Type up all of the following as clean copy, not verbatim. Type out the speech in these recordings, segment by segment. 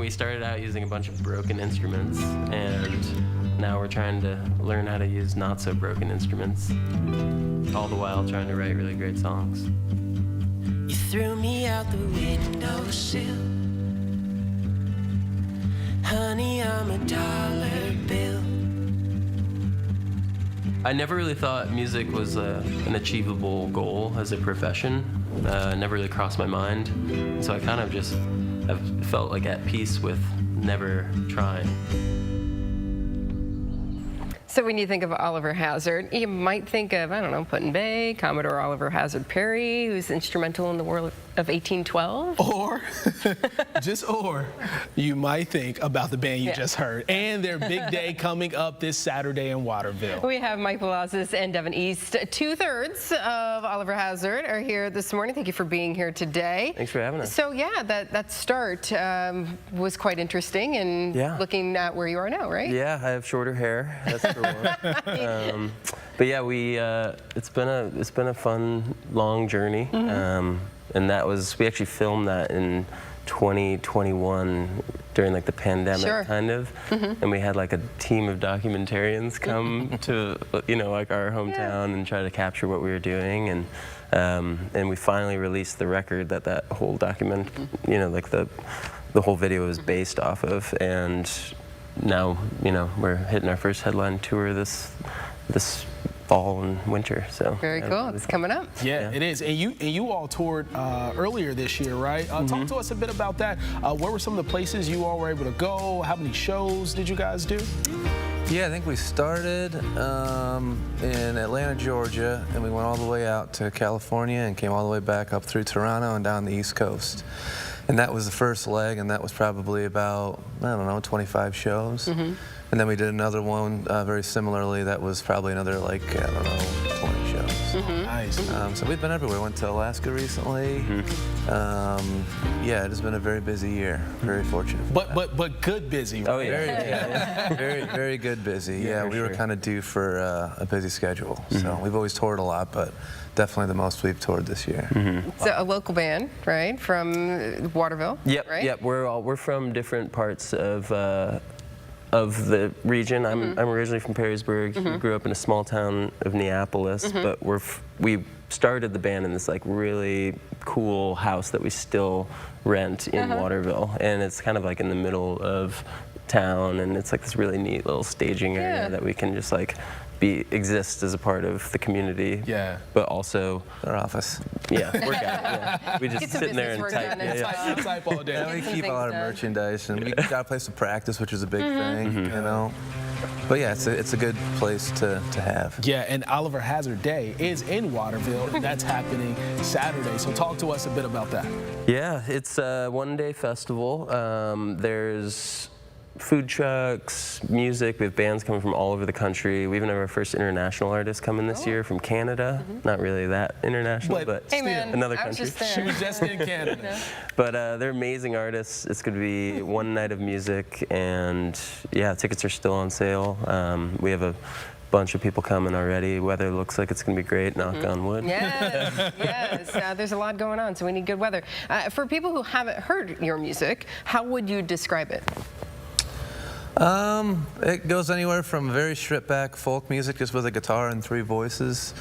we started out using a bunch of broken instruments, and now we're trying to learn how to use not so broken instruments, all the while trying to write really great songs. You threw me out the windowsill. Honey, I'm a dollar bill. I never really thought music was an achievable goal as a profession. Never really crossed my mind. So I kind of just have felt like at peace with never trying. So when you think of Oliver Hazard, you might think of, I don't know, Put-in-Bay, Commodore Oliver Hazard Perry, who's instrumental in the War of 1812. Or, you might think about the band you just heard and their big day coming up this Saturday in Waterville. We have Mike Belazis and Devin East. 2/3 of Oliver Hazard are here this morning. Thank you for being here today. Thanks for having us. So yeah, that start was quite interesting, and looking at where you are now, right? Yeah, I have shorter hair. That's for one. But yeah, it's been a fun, long journey. And we actually filmed that in 2021 during like the pandemic kind of, and we had like a team of documentarians come to like our hometown and try to capture what we were doing, and we finally released the record that whole document, like the whole video was based off of, and now we're hitting our first headline tour this fall and winter. So very cool. It's coming up. Yeah, it is. And you all toured earlier this year, right? Talk to us a bit about that. Where were some of the places you all were able to go? How many shows did you guys do? Yeah, I think we started in Atlanta, Georgia, and we went all the way out to California and came all the way back up through Toronto and down the East Coast. And that was the first leg, and that was probably about, I don't know, 25 shows. And then we did another one very similarly. That was probably another, like, I don't know, 20 shows. Nice. So we've been everywhere. Went to Alaska recently. Yeah, it has been a very busy year. Very fortunate. But good busy. Right? Oh yeah. Very good busy. Yeah, we were kind of due for a busy schedule. So we've always toured a lot, but definitely the most we've toured this year. So a local band, right, from Waterville? Yep. Right? Yep. We're from different parts of the region. I'm originally from Perrysburg. We grew up in a small town of Neapolis, but we started the band in this like really cool house that we still rent in Waterville, and it's kind of like in the middle of town, and it's like this really neat little staging area that we can just like exist as a part of the community. Yeah. But also our office. Yeah, work out. We just sit in there and type. Type all day. Yeah, we keep all our merchandise, and we got a place to practice, which is a big thing, But yeah, it's a good place to have. Yeah, and Oliver Hazard Day is in Waterville. That's happening Saturday. So talk to us a bit about that. Yeah, it's a one-day festival. There's food trucks, music. We have bands coming from all over the country. We even have our first international artist coming this year from Canada. Not really that international, but hey man, another country. She was just in Canada. But they're amazing artists. It's going to be one night of music, and yeah, tickets are still on sale. We have a bunch of people coming already. Weather looks like it's going to be great, knock on wood. Yes. There's a lot going on, so we need good weather. For people who haven't heard your music, how would you describe it? It goes anywhere from very stripped back folk music just with a guitar and 3 voices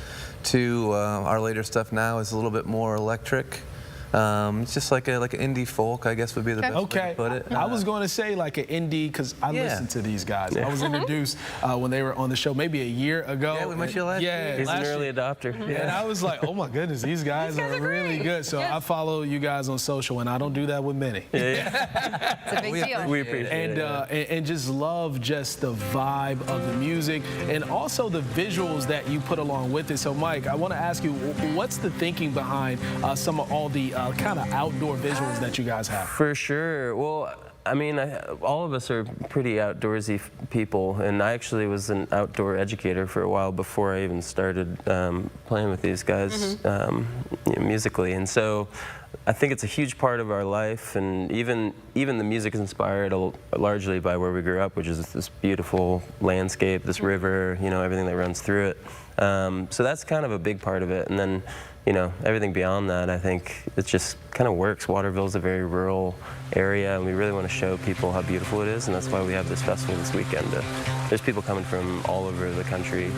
to our later stuff now is a little bit more electric. It's just like an indie folk, I guess would be the best way to put it. I was going to say like an indie because I listened to these guys. I was introduced when they were on the show maybe a year ago. Yeah, we met you last year. He's an early adopter. And I was like, oh my goodness, these guys are really good. So I follow you guys on social, and I don't do that with many. It's a big deal. We appreciate it. And just love just the vibe of the music and also the visuals that you put along with it. So Mike, I want to ask you, what's the thinking behind some of all the kind of outdoor visuals that you guys have? For sure. Well, I mean, all of us are pretty outdoorsy people, and I actually was an outdoor educator for a while before I even started playing with these guys musically. And so I think it's a huge part of our life, and even the music is inspired largely by where we grew up, which is this beautiful landscape, this river, you know, everything that runs through it. So that's kind of a big part of it, and then, you know, everything beyond that, I think it just kind of works. Waterville is a very rural area, and we really want to show people how beautiful it is, and that's why we have this festival this weekend. There's people coming from all over the country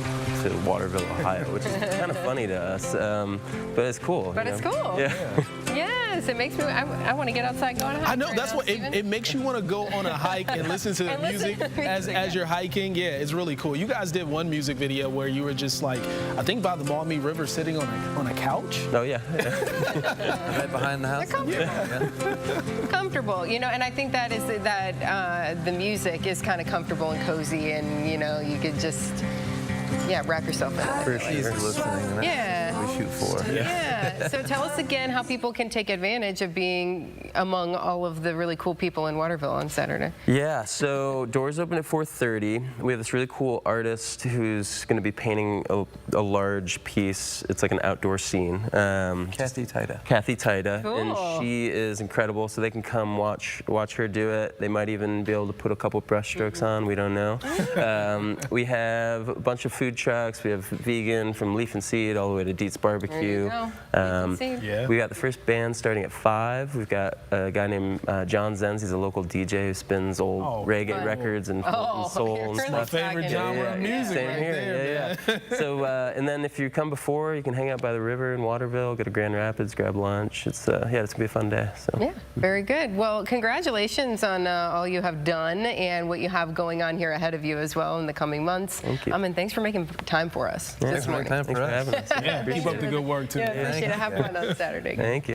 to Waterville, Ohio, which is kind of funny to us, but it's cool. But it's cool. Yeah. Yes, it makes me, I want to get outside and go on a hike. I know, right that's now, what, it makes you want to go on a hike and listen to the And listen music to the music, as you're hiking. Yeah, it's really cool. You guys did one music video where you were just like, I think by the Maumee River sitting on a couch. Oh, yeah. Right behind the house. Comfortable, you know, and I think that is that the music is kind of comfortable and cozy, and you know, you could just wrap yourself in it. For Easy sure. listening. And that's Yeah. what we shoot for. Yeah. So tell us again how people can take advantage of being among all of the really cool people in Waterville on Saturday. Yeah, so doors open at 4:30. We have this really cool artist who's going to be painting a large piece. It's like an outdoor scene. Kathy Tida. Kathy Tida, Cool. and she is incredible. So they can come watch her do it. They might even be able to put a couple brushstrokes on. We don't know. We have a bunch of food trucks. We have vegan from Leaf and Seed all the way to Dietz Barbecue. There you go. Leaf and Seed. Yeah. We got the first band starting at 5. We've got a guy named John Zenz. He's a local DJ who spins old reggae fun. records and soul and you're stuff. really Favorite talking. genre of music Same right here. there, Yeah. So, and then if you come before, you can hang out by the river in Waterville, go to Grand Rapids, grab lunch. It's it's gonna be a fun day. So. Yeah, very good. Well, congratulations on all you have done and what you have going on here ahead of you as well in the coming months. Thank you. And thanks for making time for us Yeah, this morning. Time Thanks for for us. having us. Yeah, keep up the good work too. Yeah, appreciate it. Have fun on Saturday. Thank you.